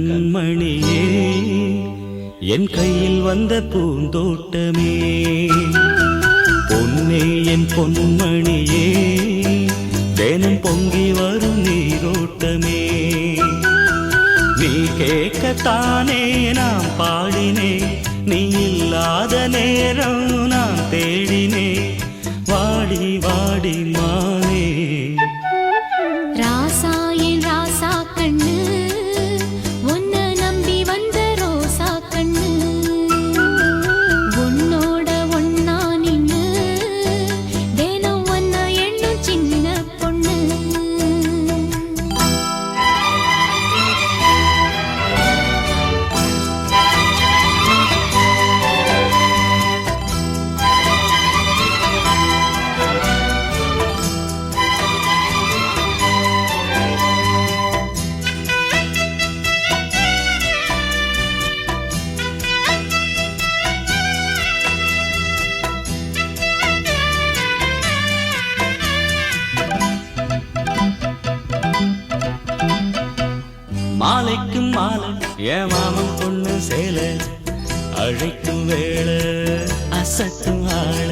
கண்மணியே என் கையில் வந்த பூந்தோட்டமே பொன்னே என் பொன்மணியே தினம் பொங்கி வரும் நீரோட்டமே நீ கேட்கத்தானே நான் பாடினேன் நீ இல்லாத நேரம் நான் தேடினேன் வாடி வாடி மானே ராசா என் ராசா கண்ணு உன்னை நம்பி வந்த ரோசா கண்ணு உன்னோட ஒன்னா நின்னு தினம் ஒன்ன எண்ணும் சின்ன பொண்ணு மாலைக்கும் மாலை என் மாமன் பொண்ணு சேல அழைக்கும் வேளை அசத்தும் ஆள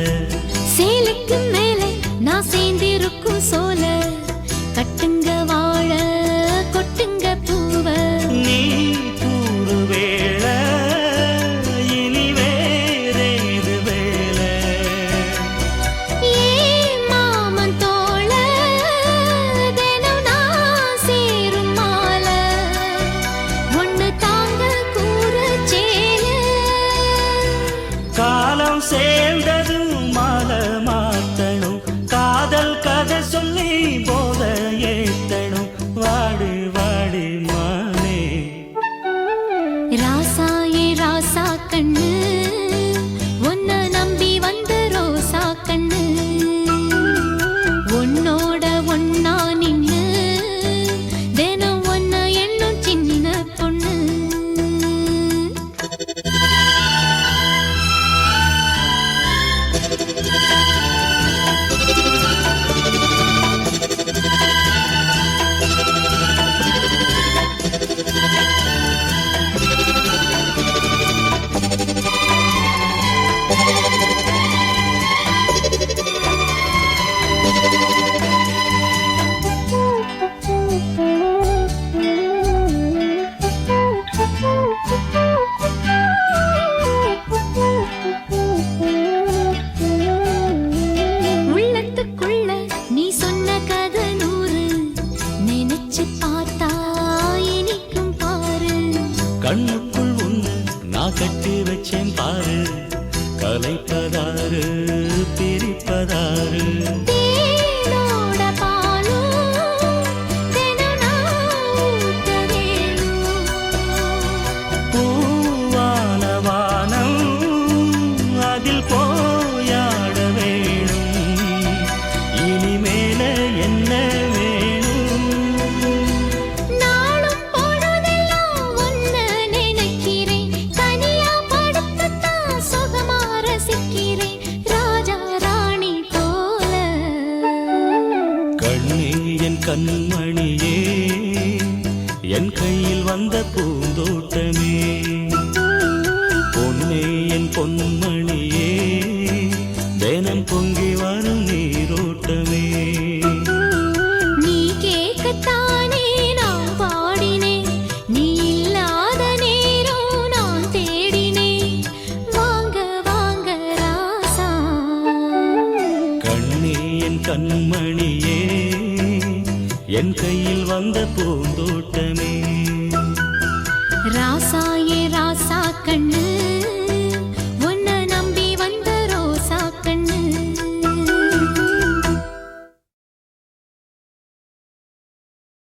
சேலைக்கு மேலே நான் சேர்ந்திருக்கும் சோல கட்டுங்க வாழ கொட்டுங்க பூவ நீ கூறு வேளை இனி வேறேது வேளை ஏ மாமன் தோள தினம் நான் சேரும் மால ஒன்னு தாங்க கூற சேல காலம் சேர்ந்ததும் மாலை மாத்தணும் காதல் கதை சொல்லி போத ஏத்தணும் வாடி வாடி மானே ராசா ஏ ராசா கண்ணு உன்னை நம்பி வந்த ரோசா கண்ணு உன்னோட ஒன்னா நின்னு தினம் ஒன்ன எண்ணும் சின்ன பொண்ணு உள்ளத்துக்குள்ள நீ சொன்ன கதை நூறு நினைச்சு பார்த்தா இனிக்கும் பாரு கண்ணுக்குள் ஒண்ணு நான் கட்டி வச்சேன் பாரு கலைப்பதாரு பிரிப்பதாரு தேனோட பாலும் தினம் நான் ஊட்ட வேணும் பூவான வானம் அதில் போயாட வேணும் இனிமேல என்ன வேணும் நாளும் பொழுதெல்லாம் ஒன்ன நினைக்கிறேன் தனியா படுத்துத்தான் சுகமா ரசிக்கிறேன் ராஜா ராணி போல கண்ணே என் கண்மணியே என் கையில் வந்த பூந்தோட்டமே பொன்னே என் பொன்மணியே தினம் பொங்கி வரும் நீரோட்டமே நீ கேட்கத்தானே நான் பாடினேன் நீ இல்லாத நேரம் நான் தேடினேன் வாங்க வாங்க ராசா கண்ணே என் கண்மணியே என் கையில் வந்த பூந்தோட்டமே ராசா ஏ ராசா கண்ணு